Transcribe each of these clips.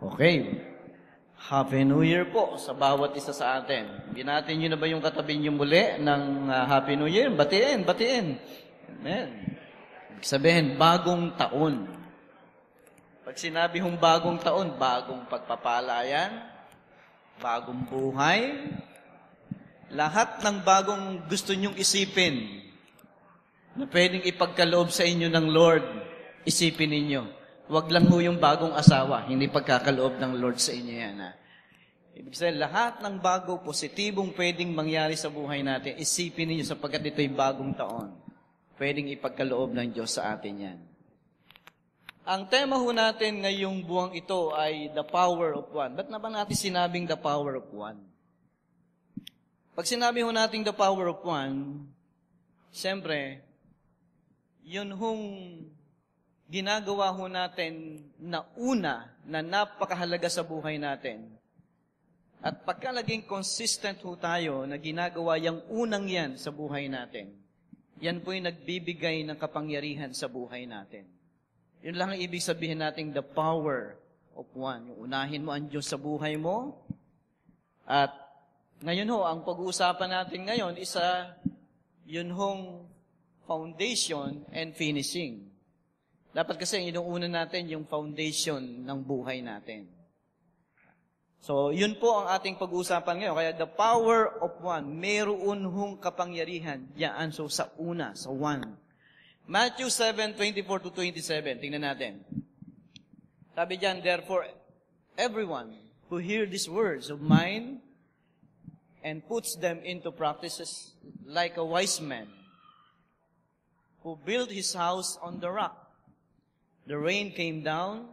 Okay. Happy New Year po sa bawat isa sa atin. Binati nyo na ba yung katabi nyo muli ng Happy New Year? Batiin. Amen. Sabihin, bagong taon. Pag sinabi hong bagong taon, bagong pagpapala yan, bagong buhay, lahat ng bagong gusto nyong isipin na pwedeng ipagkaloob sa inyo ng Lord, isipin ninyo. Huwag lang ho yung bagong asawa, hindi pagkakaloob ng Lord sa inyo yan. Ha? Ibig sabihin, lahat ng bago, positibong pwedeng mangyari sa buhay natin, isipin ninyo sapagkat ito'y bagong taon. Pwedeng ipagkaloob ng Diyos sa atin yan. Ang tema ho natin ngayong buwang ito ay the power of one. Ba't naman natin sinabing the power of one? Pag sinabi ho natin the power of one, siyempre, yun hong ginagawa ho natin na una na napakahalaga sa buhay natin. At pagka naging consistent ho tayo na ginagawa yung unang yan sa buhay natin, yan po yung nagbibigay ng kapangyarihan sa buhay natin. Yun lang ang ibig sabihin natin, the power of one. Yung unahin mo ang Diyos sa buhay mo. At ngayon ho, ang pag-uusapan natin ngayon, yun hong foundation and finishing. Dapat kasi inuuna natin yung foundation ng buhay natin. So, yun po ang ating pag-uusapan ngayon. Kaya the power of one, meron hong kapangyarihan diyan. So, sa una, sa one. Matthew 7:24-27. Tingnan natin. Sabi diyan, therefore, everyone who hear these words of mine and puts them into practices like a wise man who built his house on the rock. The rain came down,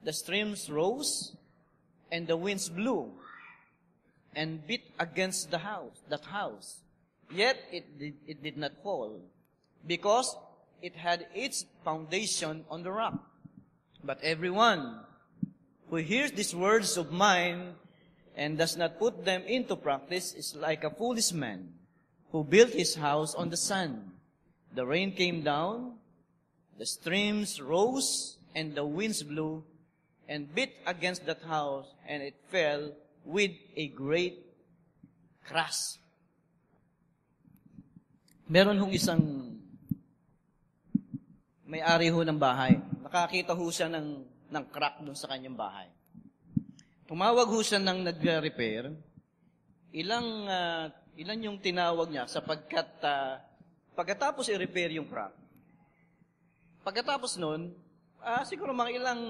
the streams rose, and the winds blew and beat against that house. Yet it did not fall, because it had its foundation on the rock. But everyone who hears these words of mine and does not put them into practice is like a foolish man who built his house on the sand. The rain came down, the streams rose, and the winds blew, and beat against that house, and it fell with a great crash. Meron hong isang may-ari ho ng bahay. Nakakita ho siya ng crack doon sa kanyang bahay. Tumawag ho siya ng nag-repair. Ilan yung tinawag niya sapagkat pagkatapos i-repair yung crack, pagkatapos nun, siguro mga ilang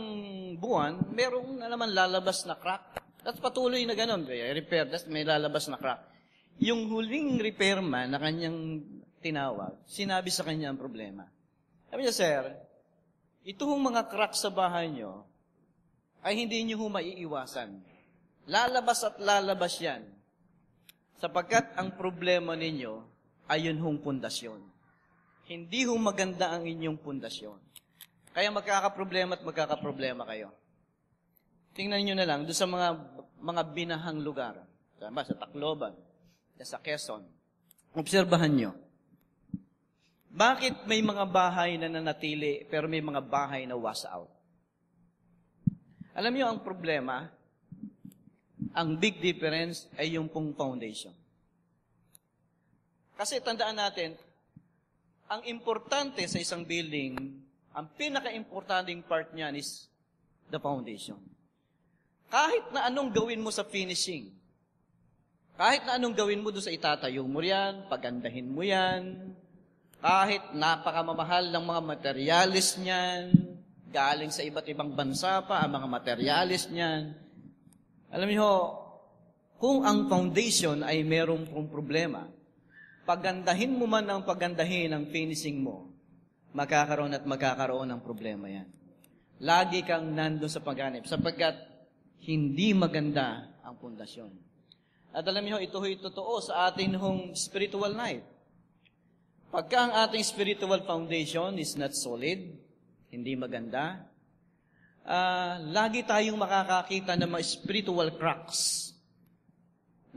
buwan, merong naman lalabas na crack. At patuloy na ganun. Repair, tapos may lalabas na crack. Yung huling repairman na kanyang tinawag, sinabi sa kanya ang problema. Sabi niya, sir, itong mga crack sa bahay nyo, ay hindi nyo maiiwasan. Lalabas at lalabas yan. Sapagkat ang problema ninyo ay yun hong pundasyon. Hindi ho maganda ang inyong pundasyon. Kaya magkakaproblema at magkakaproblema kayo. Tingnan nyo na lang, doon sa mga binahang lugar. Sa Tacloban, sa Quezon. Obserbahan nyo. Bakit may mga bahay na nanatili, pero may mga bahay na was out? Alam nyo ang problema, ang big difference ay yung pong foundation. Kasi tandaan natin, ang importante sa isang building, ang pinaka-importanting part niyan is the foundation. Kahit na anong gawin mo sa finishing, kahit na anong gawin mo doon sa itatayo mo yan, pagandahin mo yan, kahit napakamamahal ng mga materialis niyan, galing sa iba't ibang bansa pa, ang mga materialis niyan. Alam niyo, kung ang foundation ay merong problema, pagandahin mo man ang pagandahin ang finishing mo, magkakaroon at magkakaroon ng problema yan. Lagi kang nandun sa pagganip, sapagkat hindi maganda ang pundasyon. At alam niyo, ito'y totoo sa ating spiritual life. Pagka ang ating spiritual foundation is not solid, hindi maganda, lagi tayong makakakita ng mga spiritual cracks.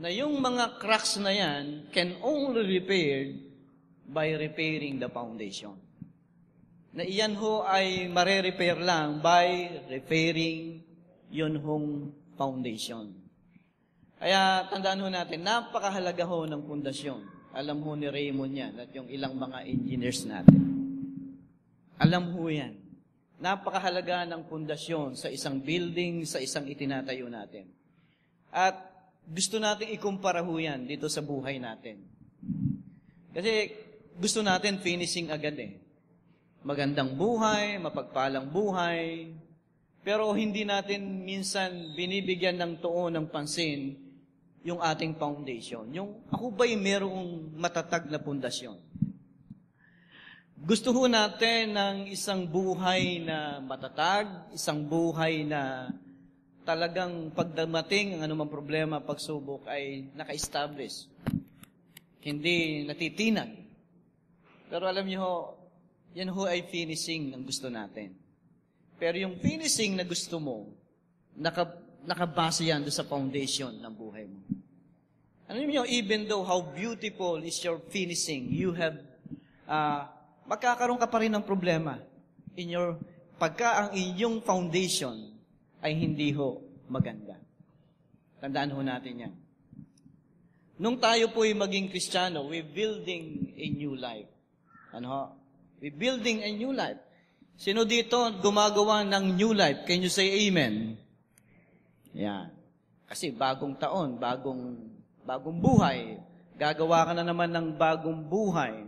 Na yung mga cracks na yan can only repaired by repairing the foundation. Na iyan ho ay mare-repair lang by repairing yun hong foundation. Kaya tandaan ho natin, napakahalaga ho ng pundasyon. Alam ho ni Raymond yan at yung ilang mga engineers natin. Alam ho yan. Napakahalaga ng pundasyon sa isang building, sa isang itinatayo natin. At gusto natin ikumpara ho yan dito sa buhay natin. Kasi gusto natin finishing agad eh. Magandang buhay, mapagpalang buhay, pero hindi natin minsan binibigyan ng tuon ng pansin yung ating foundation. Yung ako ba'y merong matatag na pundasyon? Gusto ho natin ng isang buhay na matatag, isang buhay na talagang pagdamating ang anumang problema, pagsubok ay naka-establish. Hindi natitinag. Pero alam niyo ho, yan ho ay finishing ng gusto natin. Pero yung finishing na gusto mo, nakabase yan doon sa foundation ng buhay mo. Ano niyo, even though how beautiful is your finishing, you have, magkakaroon ka pa rin ng problema pagka ang inyong foundation ay hindi ho maganda. Tandaan ho natin yan. Nung tayo po ay maging Kristiyano, we're building a new life. Ano ho? We're building a new life. Sino dito gumagawa ng new life? Can you say amen? Yan. Kasi bagong taon, bagong buhay. Gagawa ka na naman ng bagong buhay.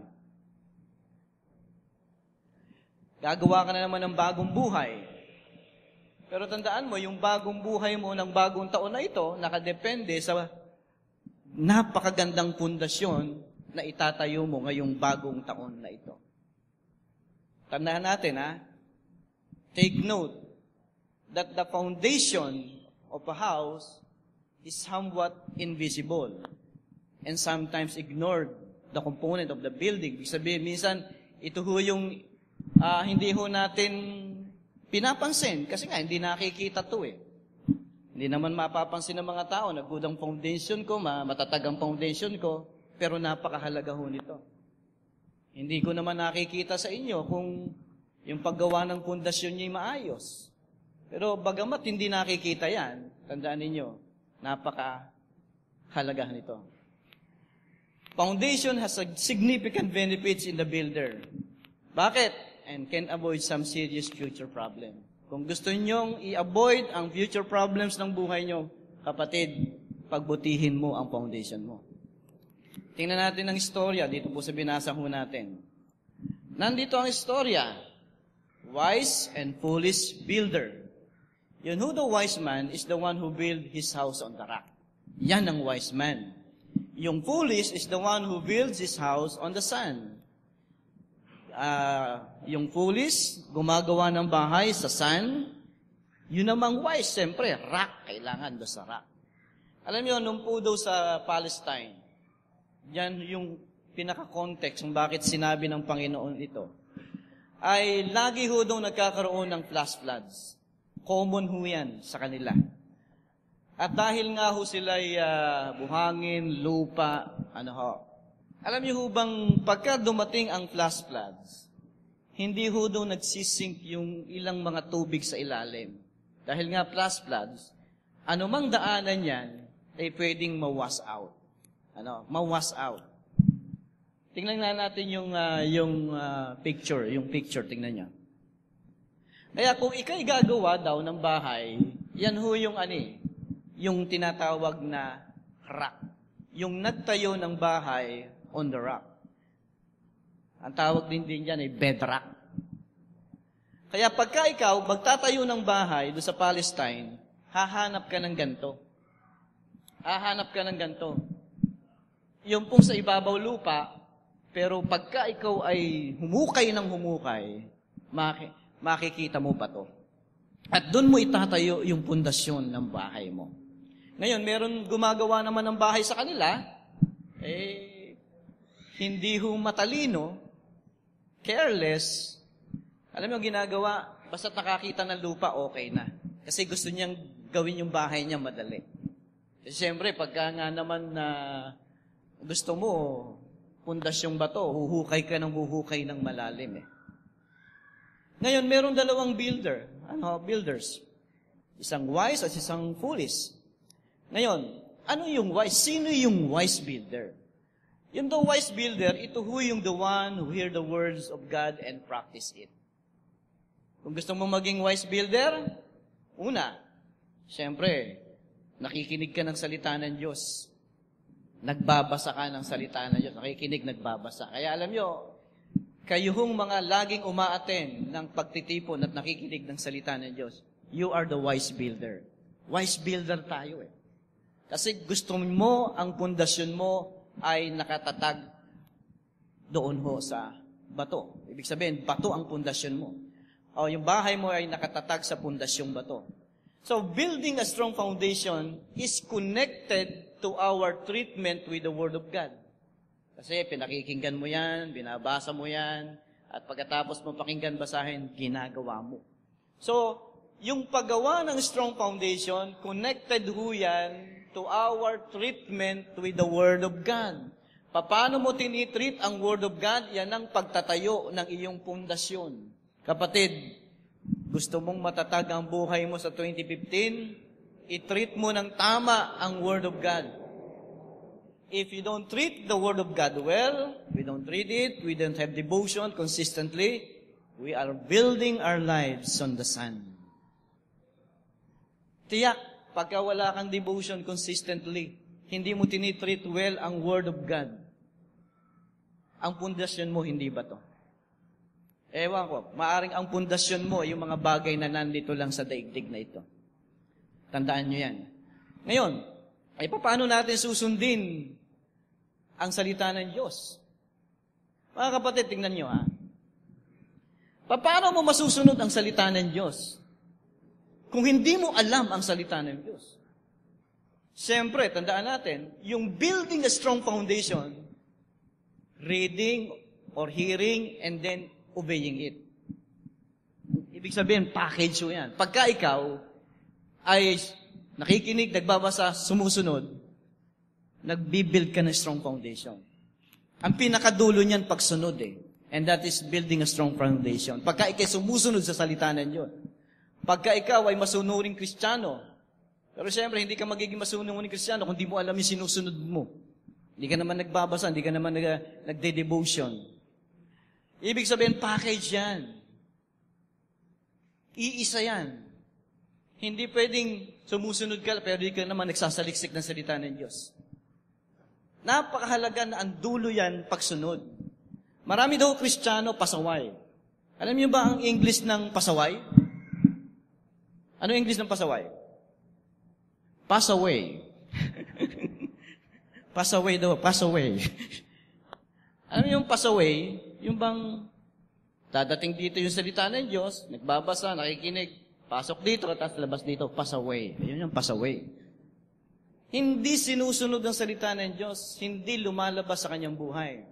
Gagawa ka na naman ng bagong buhay. Pero tandaan mo, yung bagong buhay mo ng bagong taon na ito, nakadepende sa napakagandang pundasyon na itatayo mo ngayong bagong taon na ito. Tandaan natin, take note that the foundation of a house is somewhat invisible and sometimes ignored the component of the building. Ibig sabihin, minsan, ito ho yung hindi ho natin pinapansin kasi nga hindi nakikita to eh. Hindi naman mapapansin ng mga tao na good ang foundation ko, matatag ang foundation ko, pero napakahalaga ho nito. Hindi ko naman nakikita sa inyo kung yung paggawa ng pundasyon niya maayos. Pero bagamat hindi nakikita yan, tandaan ninyo, napakahalaga nito. Foundation has a significant benefits in the builder. Bakit? And can avoid some serious future problem. Kung gusto nyong i-avoid ang future problems ng buhay nyo, kapatid, pagbutihin mo ang foundation mo. Tingnan natin ang istorya dito po sa binasa ho natin. Nandito ang istorya, wise and foolish builder. Yun who the wise man is the one who build his house on the rock. Yan ang wise man. Yung foolish is the one who builds his house on the sand. Yung foolish, gumagawa ng bahay sa sand. Yun namang wise, siyempre, rock. Kailangan doon sa rock. Alam niyo, nung po daw sa Palestine, yan yung pinaka-context kung bakit sinabi ng Panginoon ito, ay lagi ho daw nagkakaroon ng flash floods. Common ho yan sa kanila. At dahil nga ho sila'y buhangin, lupa, alam niyo ho bang pagka dumating ang flash floods, hindi ho daw nagsisink yung ilang mga tubig sa ilalim. Dahil nga flash floods, anumang daanan yan ay pwedeng ma-wash out. Ma-wash out. Tingnan na natin yung picture, tingnan niyo. Kaya kung ikay gagawa daw ng bahay, yan ho yung tinatawag na rock. Yung nagtayo ng bahay on the rock. Ang tawag din yan ay bedrock. Kaya pagka ikaw magtatayo ng bahay doon sa Palestine, hahanap ka ng ganito. Hahanap ka ng ganito. Yung pong sa ibabaw lupa, pero pagka ikaw ay humukay ng humukay, makikita mo pa to. At doon mo itatayo yung pundasyon ng bahay mo. Ngayon, meron gumagawa naman ng bahay sa kanila, hindi ho matalino, careless, alam mo ginagawa, basta't nakakita ng lupa, okay na. Kasi gusto niyang gawin yung bahay niya madali. Kasi siyempre, pagka nga naman na gusto mo, pundasyong bato, huhukay ka ng huhukay ng malalim eh. Ngayon, meron dalawang builders. Isang wise at isang foolish. Ngayon, ano yung wise? Sino yung wise builder? Yung the wise builder, ito yung the one who hear the words of God and practice it. Kung gusto mo maging wise builder, una, siyempre, nakikinig ka ng salita ng Diyos. Nagbabasa ka ng salita ng Diyos. Nakikinig, nagbabasa. Kaya alam nyo, kayong mga laging umaattend ng pagtitipon at nakikinig ng salita ng Diyos, you are the wise builder. Wise builder tayo eh. Kasi gusto mo, ang pundasyon mo ay nakatatag doon ho sa bato. Ibig sabihin, bato ang pundasyon mo. O yung bahay mo ay nakatatag sa pundasyong bato. So, building a strong foundation is connected to our treatment with the Word of God. Kasi pinakikinggan mo yan, binabasa mo yan, at pagkatapos mo pakinggan, basahin, ginagawa mo. So, yung paggawa ng strong foundation, connected ho yan to our treatment with the Word of God. Paano mo tinitreat ang Word of God? Yan ang pagtatayo ng iyong pundasyon. Kapatid, gusto mong matatag ang buhay mo sa 2015? I-treat mo ng tama ang Word of God. If you don't treat the Word of God well, we don't read it, we don't have devotion consistently, we are building our lives on the sand. Tiyak, pagka wala kang devotion consistently, hindi mo tinitreat well ang Word of God, ang pundasyon mo, hindi ba to? Ewan ko, maaring ang pundasyon mo, yung mga bagay na nandito lang sa daigdig na ito. Tandaan nyo yan. Ngayon, ay paano natin susundin ang salita ng Diyos? Mga kapatid, tingnan nyo ha. Paano mo masusunod ang salita ng Diyos kung hindi mo alam ang salita ng Diyos? Siyempre, tandaan natin, yung building a strong foundation, reading or hearing and then obeying it. Ibig sabihin, package mo yan. Pagka ikaw ay nakikinig, nagbabasa, sumusunod, nagbibuild ka ng strong foundation. Ang pinakadulo niyan, pagsunod eh. And that is building a strong foundation. Pagka ikaw sumusunod sa salita ng Diyos. Pagka ikaw ay masunuring Kristiyano, pero siyempre, hindi ka magiging masunuring Kristiyano kung di mo alam yung sinusunod mo. Hindi ka naman nagbabasa, hindi ka naman nagde-devotion. Ibig sabihin, package yan. Iisa yan. Hindi pwedeng sumusunod ka, pero hindi ka naman nagsasaliksik ng salita ng Diyos. Napakahalaga na ang dulo yan pagsunod. Marami daw Kristiyano, pasaway. Alam niyo ba ang English ng pasaway? Ano ang English ng pasaway? Pass away. Pass away daw, pass away. Alam niyo yung pass away? Yung bang dadating dito yung salita ng Diyos, nagbabasa, nakikinig, pasok dito, tapos labas dito, pass away. Ayun yung pass away. Hindi sinusunod ang salita ng Diyos, hindi lumalabas sa kanyang buhay.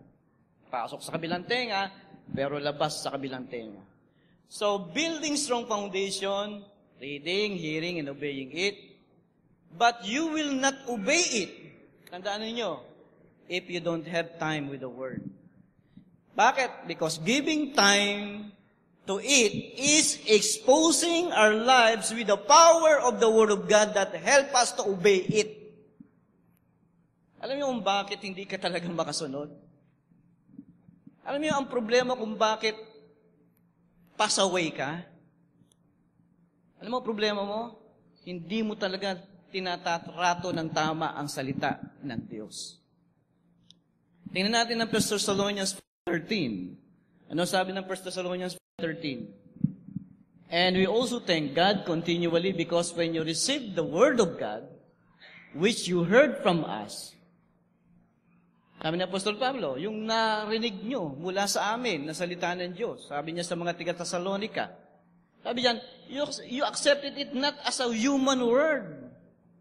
Pasok sa kabilang tenga, pero labas sa kabilang tenga. So, building strong foundation, reading, hearing, and obeying it, but you will not obey it. Tandaan ninyo, if you don't have time with the Word. Bakit? Because giving time to it is exposing our lives with the power of the Word of God that help us to obey it. Alam niyo kung bakit hindi ka talagang makasunod? Alam niyo ang problema kung bakit pass away ka? Alam mo ang problema mo? Hindi mo talaga tinatatrato ng tama ang salita ng Diyos. Tingnan natin ang 1 Thessalonians 13. Ano sabi ng 1 Thessalonians 13? And we also thank God continually because when you received the Word of God, which you heard from us, sabi ni Apostol Pablo, yung narinig nyo mula sa amin na salita ng Diyos, sabi niya sa mga taga-Thessalonica, sabi niyan, you accepted it not as a human word.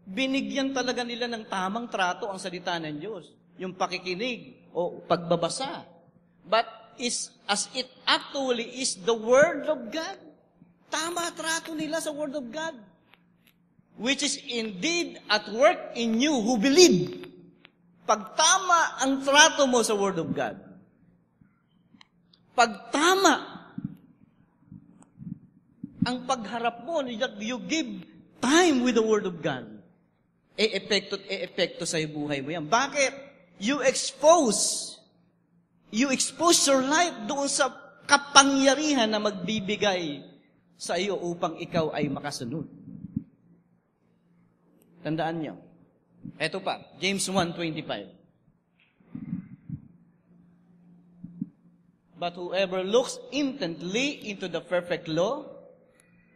Binigyan talaga nila ng tamang trato ang salita ng Diyos. Yung pakikinig o pagbabasa. But as it actually is the Word of God. Tama trato nila sa Word of God. Which is indeed at work in you who believe. Pag tama ang trato mo sa Word of God. Pag tama ang pagharap mo, you give time with the Word of God, e-epekto sa buhay mo yan. Bakit? You expose your life doon sa kapangyarihan na magbibigay sa iyo upang ikaw ay makasunod. Tandaan niyo. Ito pa, James 1:25. But whoever looks intently into the perfect law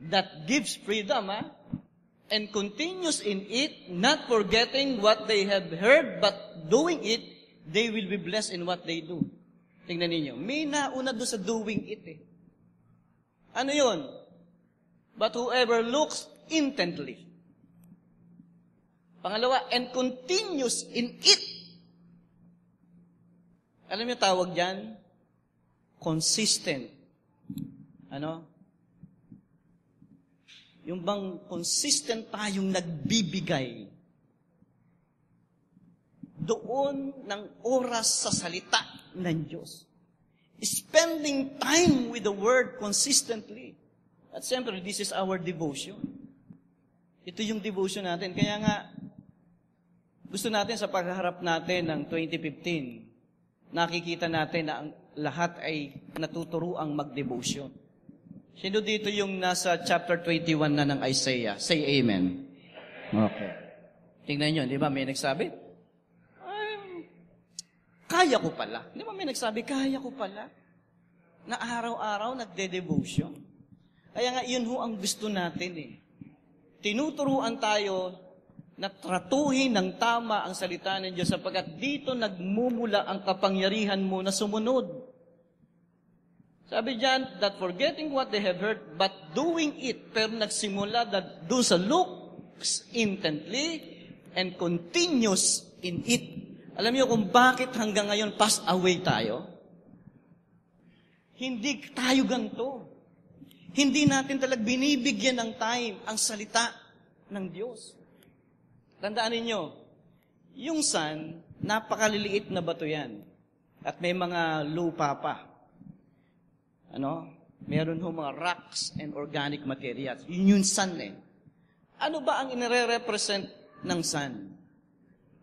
that gives freedom, and continues in it, not forgetting what they have heard, but doing it, they will be blessed in what they do. Tingnan ninyo. May nauna doon sa doing it eh. Ano yun? But whoever looks intently. Pangalawa, and continues in it. Alam niyo tawag dyan? Consistent. Ano? Yung bang consistent tayong nagbibigay doon ng oras sa salita ng Diyos. Spending time with the Word consistently. At siyempre, this is our devotion. Ito yung devotion natin. Kaya nga, gusto natin sa pagharap natin ng 2015, nakikita natin na ang lahat ay natuturuang mag-devotion. Sino dito yung nasa chapter 21 na ng Isaiah? Say amen. Okay. Tingnan nyo, di ba may nagsabi? Kaya ko pala. Di ba may nagsabi, kaya ko pala? Na araw-araw nagde-devotion. Kaya nga, yun ho ang gusto natin eh. Tinuturuan tayo na tratuhin ng tama ang salita ng Diyos sapagkat dito nagmumula ang kapangyarihan mo na sumunod. Sabi diyan, that forgetting what they have heard, but doing it, pero nagsimula doon sa looks intently and continues in it. Alam niyo kung bakit hanggang ngayon passed away tayo? Hindi tayo ganito. Hindi natin talagang binibigyan ng time ang salita ng Diyos. Tandaan ninyo, yung sun, napakaliliit na bato yan. At may mga lupa pa. Meron ho mga rocks and organic materials. Yun yung sun eh. Ano ba ang inire-represent ng sun?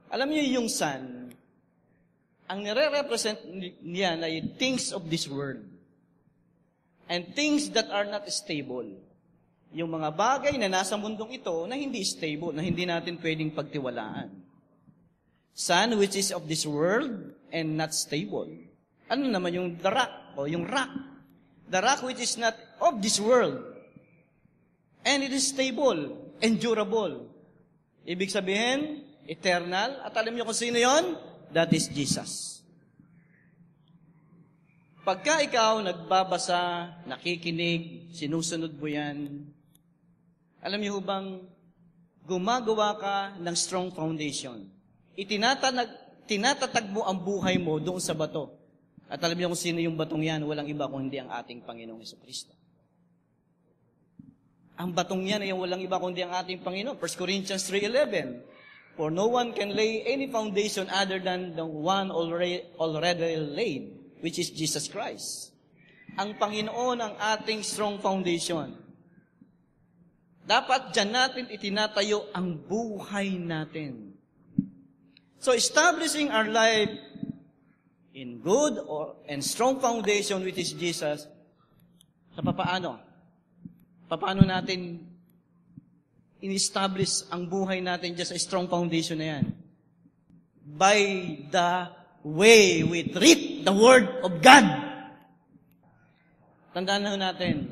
Alam niyo yung sun, ang nire-represent niya ay things of this world. And things that are not stable. Yung mga bagay na nasa mundong ito na hindi stable, na hindi natin pwedeng pagtiwalaan. Sun, which is of this world and not stable. Ano naman yung the rock o yung rock? The rock which is not of this world. And it is stable, endurable. Ibig sabihin, eternal. At alam niyo kung sino yon? That is Jesus. Pagka ikaw nagbabasa, nakikinig, sinusunod mo yan, alam niyo bang gumagawa ka ng strong foundation. Tinatatag mo ang buhay mo doon sa bato. At alam niyo kung sino yung batong yan, walang iba kung hindi ang ating Panginoong Jesucristo. Ang batong yan ay walang iba kung hindi ang ating Panginoon. 1 Corinthians 3:11. For no one can lay any foundation other than the one already laid, which is Jesus Christ. Ang Panginoon ang ating strong foundation. Dapat dyan natin itinatayo ang buhay natin. So establishing our life in good and strong foundation, which is Jesus, sa papaano? Paano natin in-establish ang buhay natin dyan sa strong foundation na yan? By the way we treat the Word of God. Tandaan na natin.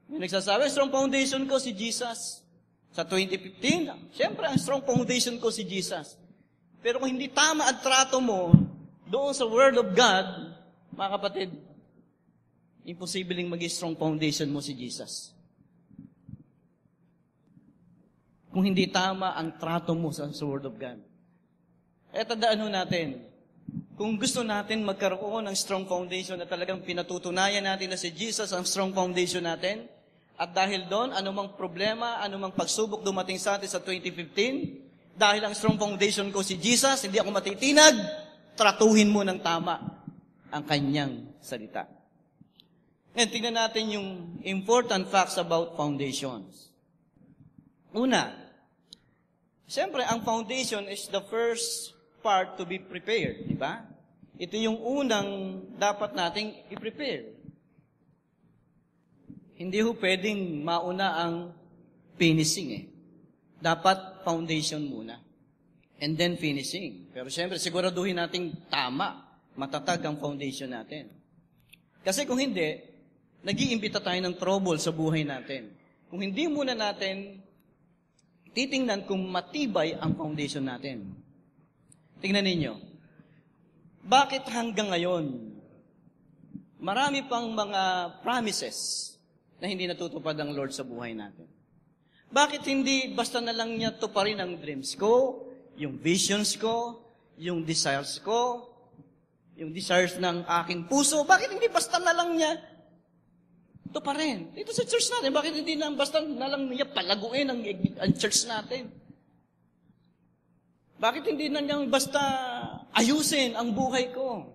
May nagsasabi, strong foundation ko si Jesus. Sa 2015, siyempre, ang strong foundation ko si Jesus. Pero kung hindi tama ang trato mo doon sa Word of God, mga kapatid, imposibleng maging strong foundation mo si Jesus. Kung hindi tama ang trato mo sa Word of God. Tandaan ho natin, kung gusto natin magkaroon ng strong foundation na talagang pinatutunayan natin na si Jesus ang strong foundation natin, at dahil doon, anumang problema, anumang pagsubok dumating sa atin sa 2015, dahil ang strong foundation ko si Jesus, hindi ako matitinag, tratuhin mo ng tama ang kanyang salita. Ngayon, tingnan natin yung important facts about foundations. Una, siyempre, ang foundation is the first part to be prepared, di ba? Ito yung unang dapat nating i-prepare. Hindi ho pwedeng mauna ang finishing eh. Dapat foundation muna. And then finishing. Pero siyempre, siguraduhin nating tama, matatag ang foundation natin. Kasi kung hindi, nag-iimbita tayo ng trouble sa buhay natin. Kung hindi muna natin titingnan kung matibay ang foundation natin. Tingnan ninyo. Bakit hanggang ngayon, marami pang mga promises na hindi natutupad ang Lord sa buhay natin? Bakit hindi basta na lang niya tuparin ang dreams ko, yung visions ko, yung desires ko, yung desires ng aking puso? Bakit hindi basta na lang niya tuparin? Dito sa church natin, bakit hindi na basta na lang niya palaguin ang church natin? Bakit hindi na niya basta ayusin ang buhay ko?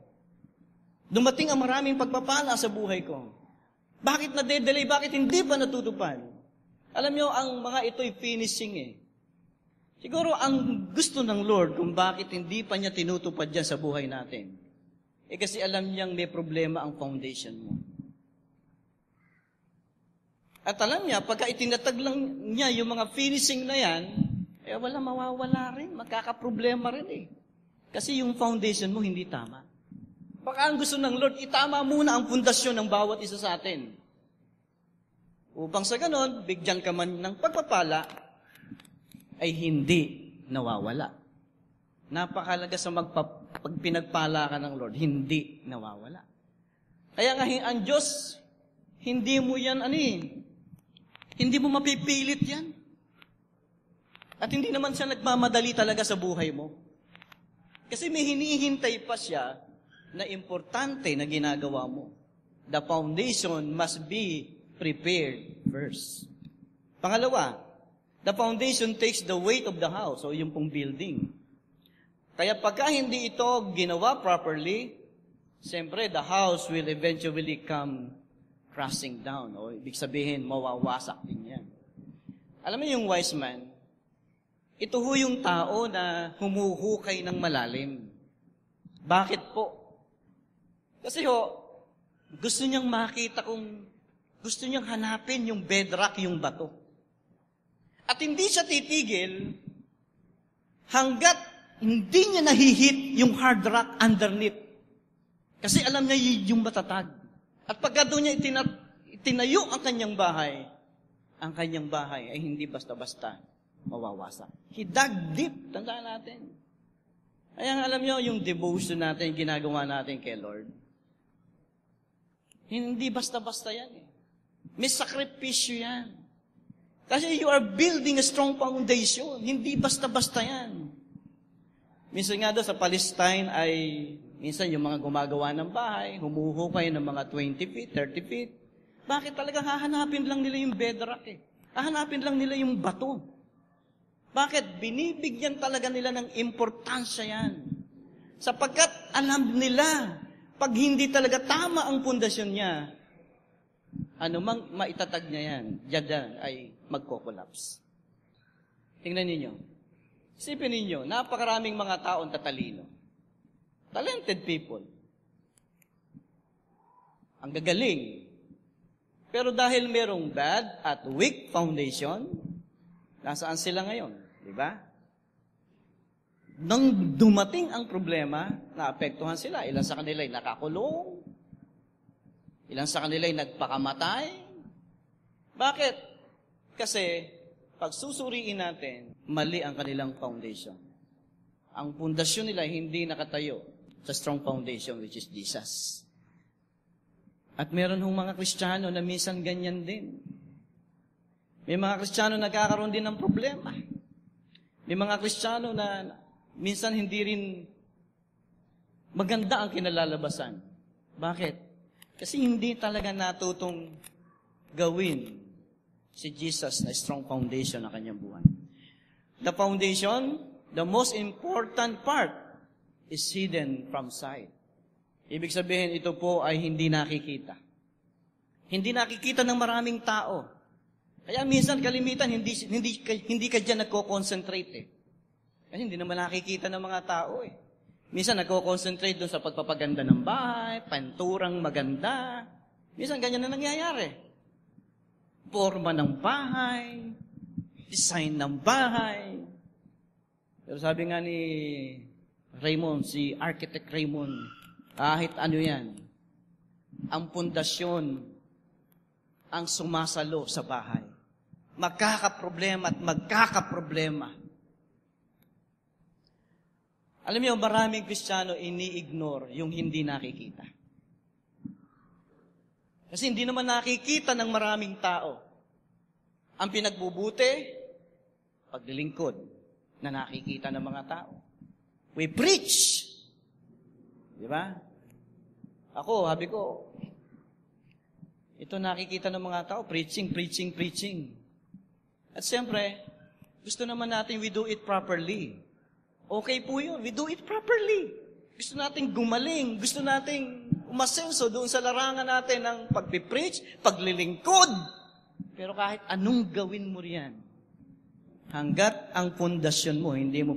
Dumating ang maraming pagpapala sa buhay ko. Bakit na-delay? Bakit hindi pa natutupad? Alam niyo, ang mga ito'y finishing eh. Siguro ang gusto ng Lord kung bakit hindi pa niya tinutupad yan sa buhay natin, kasi alam niyang may problema ang foundation mo. At alam niya, pagka itinatag lang niya yung mga finishing na yan, wala mawawala rin, magkakaproblema rin eh. Kasi yung foundation mo hindi tama. Baka ang gusto ng Lord, itama muna ang pundasyon ng bawat isa sa atin. Upang sa ganon, bigyan ka man ng pagpapala, ay hindi nawawala. Napakalaga sa pag pinagpala ka ng Lord, hindi nawawala. Kaya nga ang Diyos, hindi mo yan, hindi mo mapipilit yan. At hindi naman siya nagmamadali talaga sa buhay mo. Kasi may hinihintay pa siya na importante na ginagawa mo. The foundation must be prepared first. Pangalawa, the foundation takes the weight of the house, o yung pong building. Kaya pagka hindi ito ginawa properly, siyempre the house will eventually come crashing down. O ibig sabihin, mawawasak din yan. Alam mo yung wise man, ito ho yung tao na humuhukay ng malalim. Bakit po? Kasi gusto niyang makita gusto niyang hanapin yung bedrock, yung bato. At hindi siya titigil hanggat hindi niya nahihit yung hard rock underneath. Kasi alam niya yung matatag. At pagka doon niya itinayo ang kanyang bahay ay hindi basta-basta mawawasak. He dug deep. Tandaan natin. Kaya alam niyo, yung devotion natin, ginagawa natin kay Lord, hindi basta-basta yan eh. May sakripisyo yan. Kasi you are building a strong foundation. Hindi basta-basta yan. Minsan nga doon sa Palestine ay, minsan yung mga gumagawa ng bahay, humuhukay ng mga 20 feet, 30 feet. Bakit talaga hahanapin lang nila yung bedrock eh? Hahanapin lang nila yung bato. Bakit? Binibigyan talaga nila ng importansya yan. Sapagkat alam nila, pag hindi talaga tama ang pundasyon niya, anumang maitatag niya yan, diyan ay magko-collapse. Tingnan ninyo. Isipin ninyo, napakaraming mga taon tatalino. Talented people. Ang gagaling. Pero dahil merong bad at weak foundation, nasaan sila ngayon? Di ba? Nang dumating ang problema, naapektuhan sila. Ilan sa kanila ay nakakulong. Ilan sa kanila ay nagpakamatay. Bakit? Kasi, pag susuriin natin, mali ang kanilang foundation. Ang pundasyon nila hindi nakatayo sa strong foundation, which is Jesus. At meron hong mga Kristiyano na minsan ganyan din. May mga Kristiyano na nagkakaroon din ng problema. May mga Kristiyano na minsan hindi rin maganda ang kinalalabasan. Bakit? Kasi hindi talaga natutong gawin si Jesus na strong foundation ng kanyang buhay. The foundation, the most important part, is hidden from sight. Ibig sabihin, ito po ay hindi nakikita. Hindi nakikita ng maraming tao. Kaya minsan kalimitan, hindi ka dyan nagko-concentrate eh. Kasi hindi naman nakikita ng mga tao eh. Minsan nagko-concentrate doon sa pagpapaganda ng bahay, panturang maganda. Minsan ganyan na nangyayari. Forma ng bahay, design ng bahay. Pero sabi nga ni Raymond, si Architect Raymond, kahit ano yan, ang pundasyon ang sumasalo sa bahay. Magkakaproblema at magkakaproblema. Alam niyo, maraming Kristiyano ini-ignore yung hindi nakikita. Kasi hindi naman nakikita ng maraming tao. Ang pinagbubuti, paglilingkod na nakikita ng mga tao. We preach. Di ba? Ako, sabi ko, ito nakikita ng mga tao, preaching. At siyempre, gusto naman natin we do it properly. Okay po yun, we do it properly. Gusto natin gumaling, gusto natin umasenso doon sa larangan natin ng pagpipreach, paglilingkod. Pero kahit anong gawin mo riyan, hanggat ang pundasyon mo, hindi mo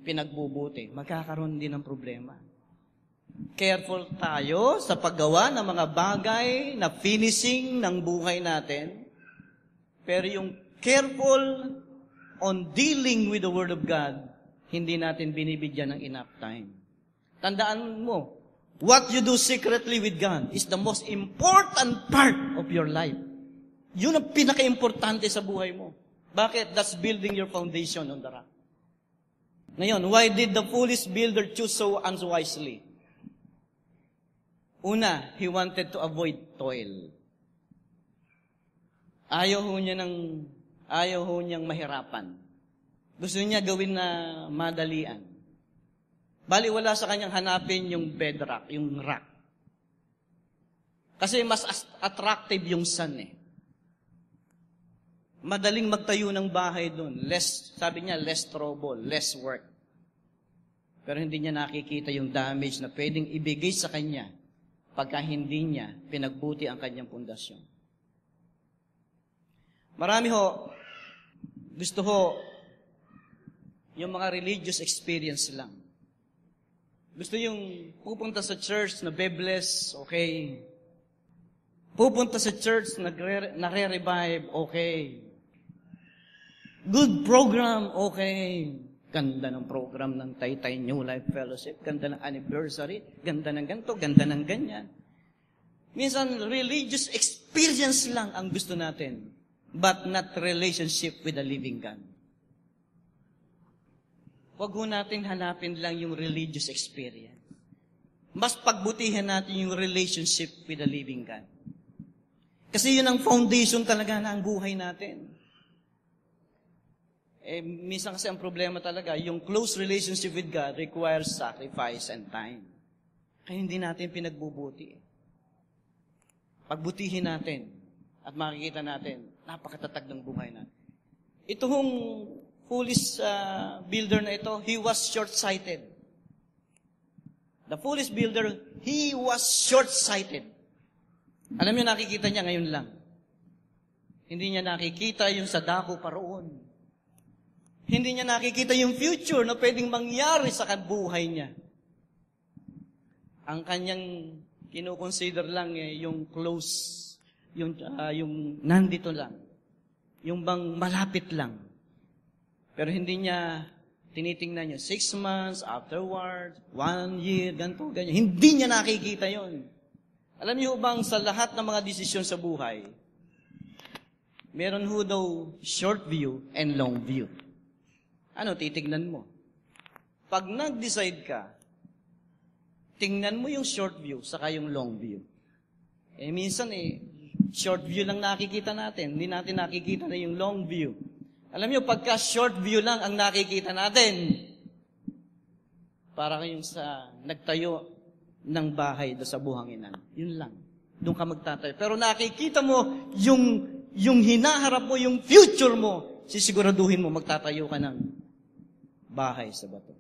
pinagbubuti, magkakaroon din ng problema. Careful tayo sa paggawa ng mga bagay na finishing ng buhay natin. Pero yung careful on dealing with the Word of God, hindi natin binibigyan ng enough time. Tandaan mo, what you do secretly with God is the most important part of your life. Yun ang pinaka-importante sa buhay mo. Bakit? That's building your foundation on the rock. Ngayon, why did the foolish builder choose so unwisely? Una, he wanted to avoid toil. Ayaw ho niyang mahirapan. Gusto niya gawin na madalian. Bali, wala sa kanyang hanapin yung bedrock, yung rock. Kasi mas attractive yung sun eh. Madaling magtayo ng bahay doon. Sabi niya, less trouble, less work. Pero hindi niya nakikita yung damage na pwedeng ibigay sa kanya pagka hindi niya pinagbuti ang kanyang pundasyon. Marami gusto yung mga religious experience lang. Gusto yung pupunta sa church na be-bless, okay. Pupunta sa church na nare-revive, okay. Good program, okay. Ganda ng program ng Taytay New Life Fellowship, ganda ng anniversary, ganda ng ganito, ganda ng ganyan. Minsan, religious experience lang ang gusto natin, but not relationship with the living God. Huwag ho natin hanapin lang yung religious experience. Mas pagbutihan natin yung relationship with the living God. Kasi yun ang foundation talaga ng buhay natin. Minsan kasi ang problema talaga, yung close relationship with God requires sacrifice and time. Kaya hindi natin pinagbubuti. Pagbutihin natin at makikita natin, napakatatag ng buhay natin. Ito hong foolish builder na ito, he was short-sighted. The foolish builder, he was short-sighted. Alam niyo, nakikita niya ngayon lang. Hindi niya nakikita yung sa dako paroon. Hindi niya nakikita yung future na pwedeng mangyari sa buhay niya. Ang kanyang kinoconsider lang yung close, yung nandito lang. Yung bang malapit lang. Pero hindi niya tinitingnan niya 6 months, afterwards, 1 year, ganito, ganyan. Hindi niya nakikita yon. Alam niyo bang sa lahat ng mga desisyon sa buhay, meron ho daw short view and long view. Ano, titignan mo. Pag nag-decide ka, tingnan mo yung short view, saka yung long view. Minsan short view lang nakikita natin. Hindi natin nakikita na yung long view. Alam niyo, pagka short view lang ang nakikita natin, para kayong sa nagtayo ng bahay do sa buhanginan. Yun lang. Doon ka magtatayo. Pero nakikita mo yung hinaharap mo, yung future mo, sisiguraduhin mo magtatayo ka ng bahay sa bato.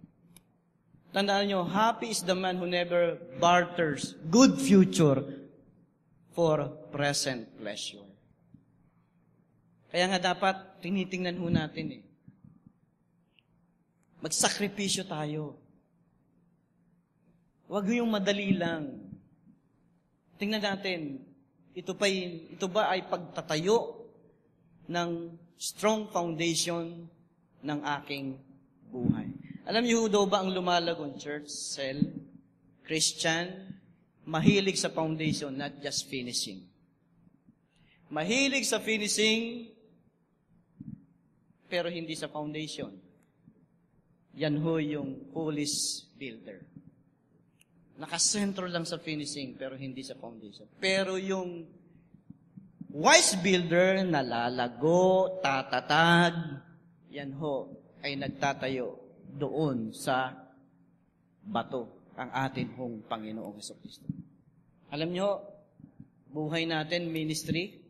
Tandaan nyo, happy is the man who never barters good future for present pleasure. Kaya nga dapat tinitingnan ho natin Magsakripisyo tayo. Huwag yung madali lang. Tingnan natin, ito ba ay pagtatayo ng strong foundation ng aking buhay? Alam niyo daw ba ang lumalagong church, cell, Christian, mahilig sa foundation, not just finishing. Mahilig sa finishing, pero hindi sa foundation. Yan ho yung foolish builder. Nakasentro lang sa finishing, pero hindi sa foundation. Pero yung wise builder, nalalago, tatatag, yan ho, ay nagtatayo doon sa bato, ang atin hong Panginoong Jesucristo. Alam nyo, buhay natin, ministry,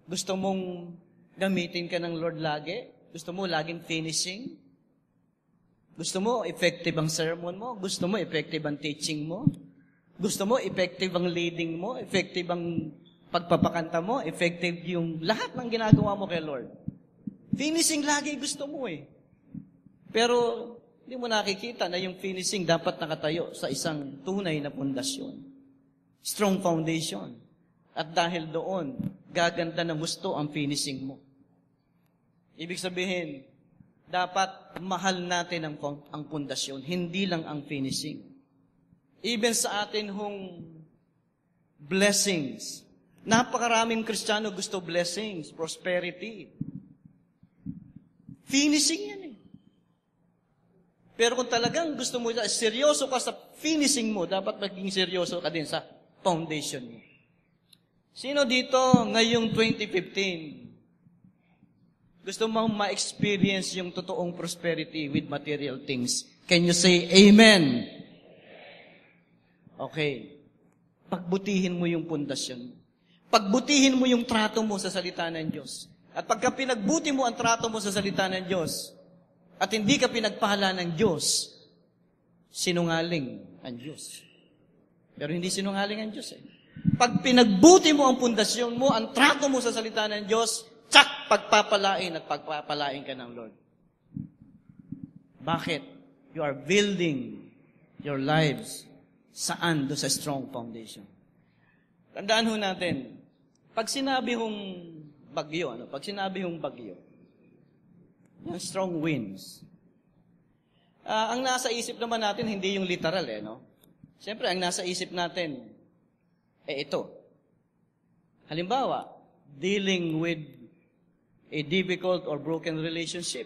gusto mong gamitin ka ng Lord lagi? Gusto mo laging finishing? Gusto mo effective ang sermon mo? Gusto mo effective ang teaching mo? Gusto mo effective ang leading mo? Effective ang pagpapakanta mo? Effective yung lahat ng ginagawa mo kay Lord? Finishing lagi gusto mo Pero hindi mo nakikita na yung finishing dapat nakatayo sa isang tunay na pundasyon. Strong foundation. At dahil doon, gaganda ng gusto ang finishing mo. Ibig sabihin, dapat mahal natin ang pundasyon, hindi lang ang finishing. Even sa atin hong blessings, napakaraming Kristiyano gusto blessings, prosperity. Finishing yan Pero kung talagang gusto mo, seryoso ka sa finishing mo, dapat maging seryoso ka din sa foundation mo. Sino dito ngayong 2015, gusto mong ma-experience yung totoong prosperity with material things? Can you say amen? Okay. Pagbutihin mo yung pundasyon. Pagbutihin mo yung trato mo sa salita ng Diyos. At pagka pinagbuti mo ang trato mo sa salita ng Diyos, at hindi ka pinagpala ng Diyos, sinungaling ang Diyos. Pero hindi sinungaling ang Diyos Pag pinagbuti mo ang pundasyon mo, ang trato mo sa salita ng Diyos, tsak, pagpapalain at pagpapalain ka ng Lord. Bakit? You are building your lives saan? Do sa strong foundation. Tandaan ho natin, pag sinabi hong bagyo, Pag sinabi hong bagyo, yung strong winds. Ang nasa isip naman natin, hindi yung literal Siyempre, ang nasa isip natin, ito. Halimbawa, dealing with a difficult or broken relationship.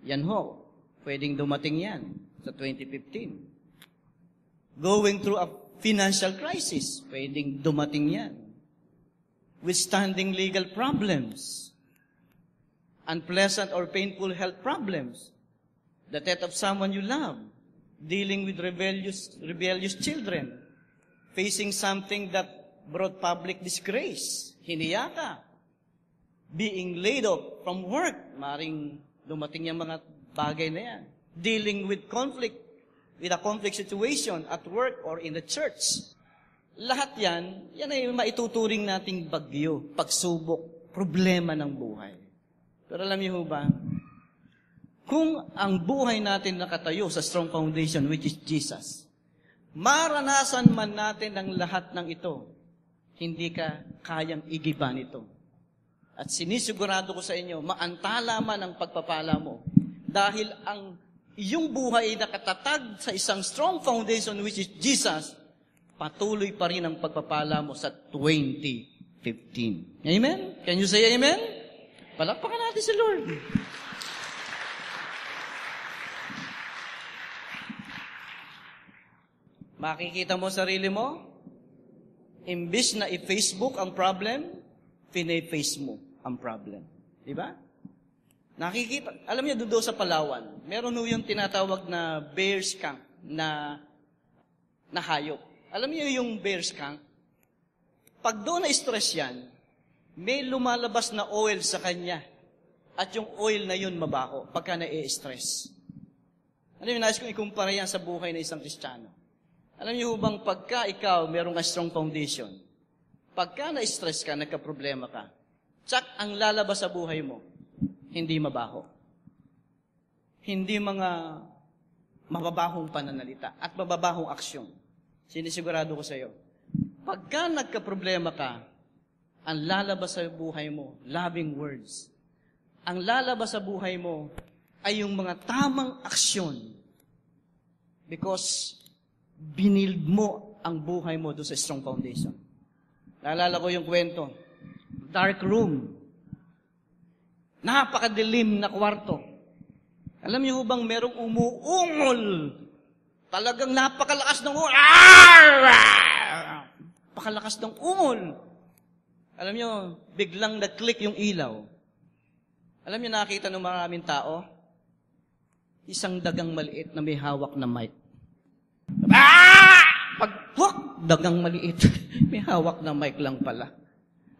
Yan ho, pwedeng dumating yan sa 2015. Going through a financial crisis, pwedeng dumating yan. Withstanding legal problems, unpleasant or painful health problems, the death of someone you love, dealing with rebellious children, facing something that brought public disgrace, hiniya ka, being laid off from work, maring dumating yung mga bagay na yan, dealing with a conflict situation at work or in the church. Lahat yan ay maituturing nating bagyo, pagsubok, problema ng buhay. Pero alam niyo ba, kung ang buhay natin nakatayo sa strong foundation, which is Jesus, maranasan man natin ang lahat ng ito, hindi ka kayang igiban ito. At sinisigurado ko sa inyo, maantala man ang pagpapala mo. Dahil ang iyong buhay ay nakatatag sa isang strong foundation, which is Jesus, patuloy pa rin ang pagpapala mo sa 2015. Amen? Can you say amen? Palakpakan natin si Lord. Makikita mo sarili mo, imbis na i-Facebook ang problem, pine-face mo ang problem. Di ba? Nakikita, alam niyo, doon sa Palawan, meron yung tinatawag na bear skunk na hayop. Alam niyo yung bear skunk? Pag doon na-stress yan, may lumalabas na oil sa kanya. At yung oil na yun mabaho pagka na-stress. Ano yung nais kong ikumpara yan sa buhay ng isang Kristiyano? Alam niyo bang pagka ikaw meron ka strong foundation, pagka na-stress ka, nagka-problema ka, Tsak, ang lalabas sa buhay mo, hindi mabaho. Hindi mga mababahong pananalita at mababahong aksyon. Sinisigurado ko sa iyo. Pagka nagka-problema ka, ang lalabas sa buhay mo, loving words. Ang lalabas sa buhay mo ay yung mga tamang aksyon. Because binild mo ang buhay mo doon sa strong foundation. Naalala ko yung kwento. Dark room. Napakadilim na kwarto. Alam niyo bang merong umuungol? Talagang napakalakas ng ungol. Napakalakas ng ungol. Alam niyo, biglang nag-click yung ilaw. Alam niyo, nakita ng maraming tao, isang dagang maliit na may hawak na mic. Pag-hook, dagang maliit. May hawak na mic lang pala.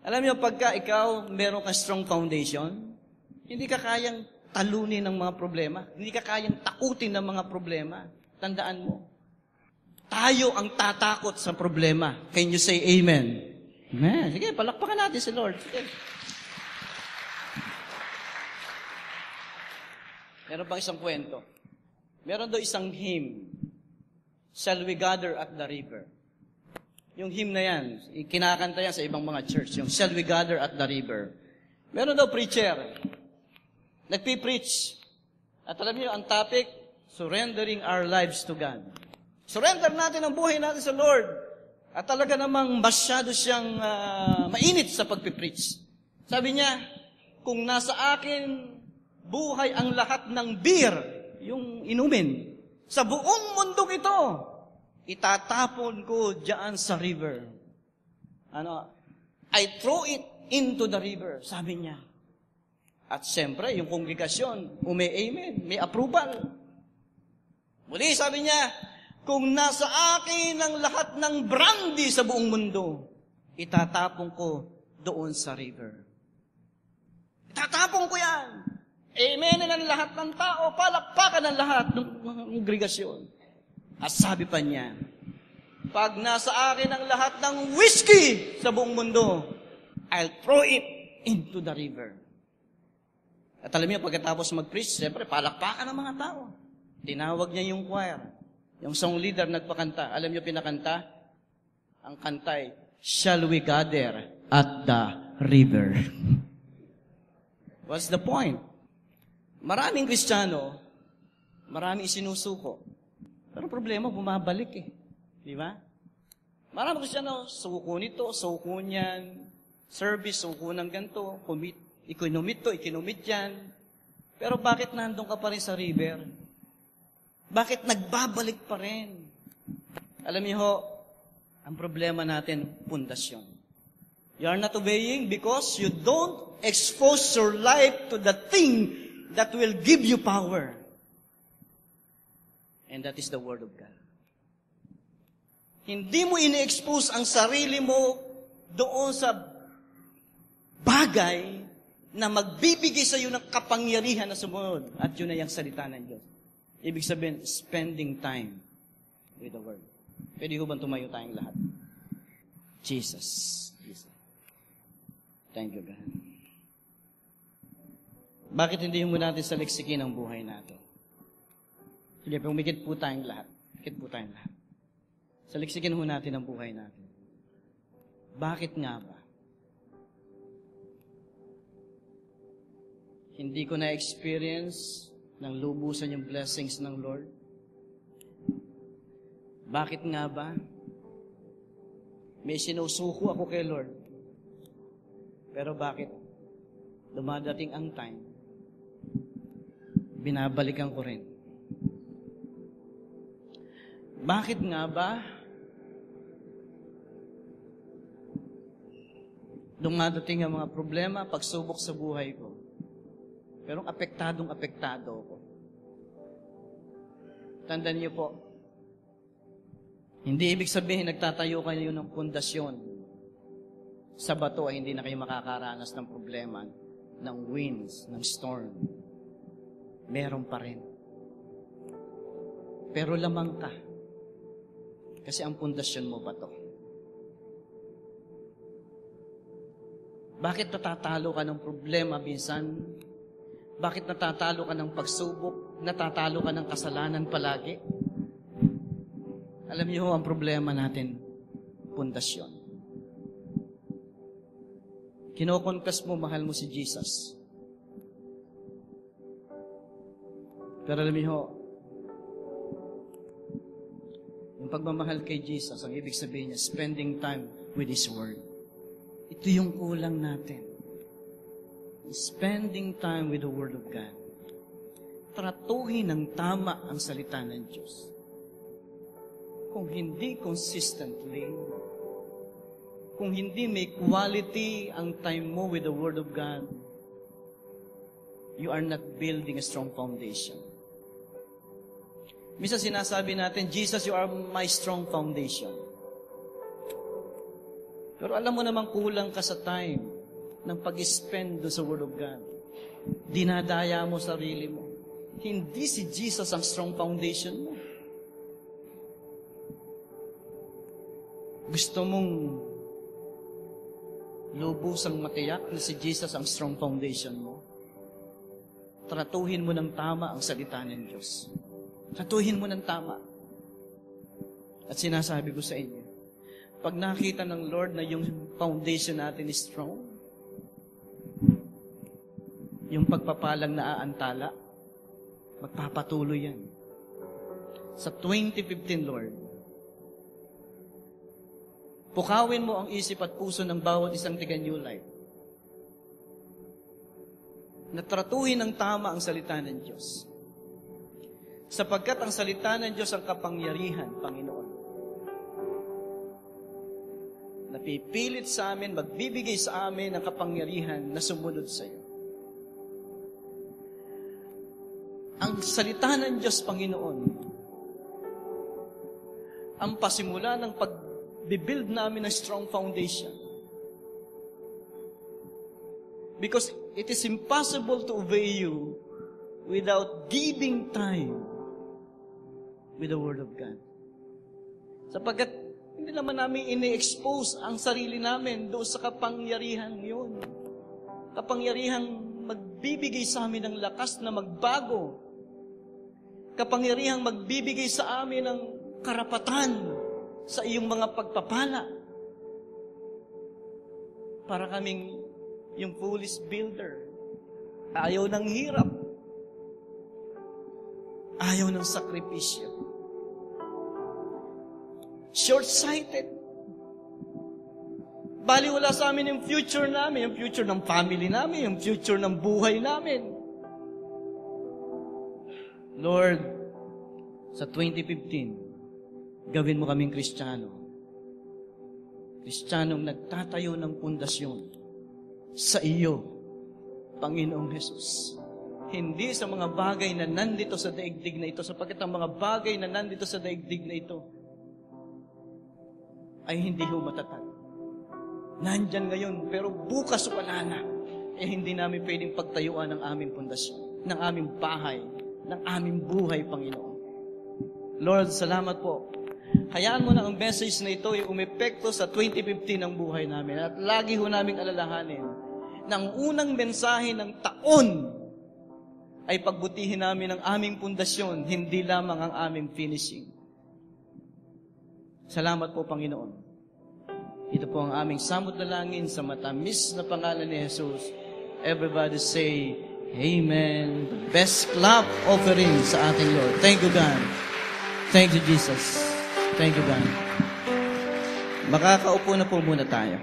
Alam niyo, pagka ikaw meron kang strong foundation, hindi ka kayang talunin ng mga problema. Hindi ka kayang takutin ng mga problema. Tandaan mo, tayo ang tatakot sa problema. Can you say amen? Amen. Sige, palakpakan natin si Lord. Sige. Meron pang isang kwento. Meron daw isang hymn. Shall we gather at the river? Yung hymn na yan, kinakanta yan sa ibang mga church. Yung Shall we gather at the river? Meron daw preacher. Nagpipreach. At alam niyo, ang topic, surrendering our lives to God. Surrender natin ang buhay natin sa Lord. At talaga namang masyado siyang mainit sa pagpipreach. Sabi niya, kung nasa akin buhay ang lahat ng beer, yung inumin, sa buong mundong ito, itatapon ko diyan sa river. I throw it into the river, sabi niya. At siyempre, yung kongregasyon, amen, may approval. Muli, sabi niya, kung nasa akin ang lahat ng brandy sa buong mundo, itatapon ko doon sa river. Itatapon ko yan. Amen na ng lahat ng tao, palakpakan ng lahat ng kongregasyon. At sabi pa niya, pag nasa akin ang lahat ng whiskey sa buong mundo, I'll throw it into the river. At alam niyo, pagkatapos mag-preach, siyempre, palakpakan ng mga tao. Tinawag niya yung choir. Yung song leader nagpakanta. Alam niyo pinakanta? Ang kantay, Shall we gather at the river? What's the point? Maraming Kristiyano, maraming isinusuko. Pero problema, bumabalik eh. Di ba? Maraming Kristiyano, suko nito, suko niyan, service, suko ng ganito, ikinomit yan. Pero bakit nandun ka pa rin sa river? Bakit nagbabalik pa rin? Alam niyo ho, ang problema natin, pundasyon. You are not obeying because you don't expose your life to the thing that will give you power. And that is the Word of God. Hindi mo ini-expose ang sarili mo doon sa bagay na magbibigay sa iyo ng kapangyarihan na sumunod. At yun ay ang salita ng Diyos. Ibig sabihin, spending time with the Word. Pwede ho bang tumayo tayong lahat? Jesus. Thank you, God. Bakit hindi mo natin saliksikin ang buhay natin? Sige, pumikit po tayong lahat. Pikit po tayong lahat. Saliksikin ho natin ang buhay natin. Bakit nga ba? Hindi ko na-experience ng lubusan yung blessings ng Lord. Bakit nga ba? May sinusuko ako kay Lord. Pero bakit? Dumadating ang time, binabalikan ko rin. Bakit nga ba? Dumadating ang mga problema, pagsubok sa buhay ko. Pero apektado ako. Tandaan niyo po, hindi ibig sabihin nagtatayo kayo ng pundasyon. Sa bato ay hindi na kayo makakaranas ng problema, ng winds, ng storm. Meron pa rin. Pero lamang ka. Kasi ang pundasyon mo bato. Bakit natatalo ka ng problema minsan? Bakit natatalo ka ng pagsubok? Natatalo ka ng kasalanan palagi? Alam niyo ang problema natin, pundasyon. Kinokonfess mo, mahal mo si Jesus. Pero alam niyo, yung pagmamahal kay Jesus, ang ibig sabihin niya, spending time with His Word. Ito yung kulang natin. Spending time with the Word of God. Tratuhin ng tama ang salita ng Diyos. Kung hindi consistently, kung hindi may quality ang time mo with the Word of God, you are not building a strong foundation. Minsan sinasabi natin, Jesus, you are my strong foundation. Pero alam mo namang kulang ka sa time ng pag-spend do sa Word of God. Dinadaya mo sarili mo. Hindi si Jesus ang strong foundation mo. Gusto mong lubusang matiyak na si Jesus ang strong foundation mo. Tratuhin mo ng tama ang salita ng Diyos. Tratuhin mo ng tama. At sinasabi ko sa inyo, pag nakita ng Lord na yung foundation natin is strong, yung pagpapalang naaantala, magpapatuloy yan. Sa 2015, Lord, pukawin mo ang isip at puso ng bawat isang tiga New Life. Natratuhin ng tama ang salita ng Diyos. Sapagkat ang salita ng Diyos ang kapangyarihan, Panginoon. Napipilit sa amin, magbibigay sa amin ng kapangyarihan na sumunod sa iyo. Ang salita ng Diyos, Panginoon, ang pasimula ng pag-build namin ng strong foundation. Because it is impossible to obey you without giving time with the Word of God. Sapagkat hindi naman namin ini-expose ang sarili namin doon sa kapangyarihan yun. Kapangyarihang magbibigay sa amin ng lakas na magbago. Kapangyarihang magbibigay sa amin ng karapatan sa iyong mga pagpapala. Para kaming yung foolish builder. Ayaw ng hirap. Ayaw ng sakripisyo. Short-sighted. Baliwala sa amin yung future namin, yung future ng family namin, yung future ng buhay namin. Lord, sa 2015, gawin mo kaming Kristiyano. Kristiyanong nagtatayo ng pundasyon sa iyo, Panginoong Hesus. Hindi sa mga bagay na nandito sa daigdig na ito, sapagkat ang mga bagay na nandito sa daigdig na ito ay hindi ho matatag. Nandyan ngayon, pero bukas wala na. Hindi namin pwedeng pagtayuan ng aming pundasyon, ng aming bahay, ng aming buhay, Panginoon. Lord, salamat po. Hayaan mo na ang message na ito ay umepekto sa 2015 ng buhay namin. At lagi ho naming alalahanin na ang unang mensahe ng taon ay pagbutihin namin ang aming pundasyon, hindi lamang ang aming finishing. Salamat po, Panginoon. Ito po ang aming samot na langin sa matamis na pangalan ni Jesus. Everybody say, Amen. Best clap offering sa ating Lord. Thank you, God. Thank you, Jesus. Thank you, God. Makakaupo na po muna tayo.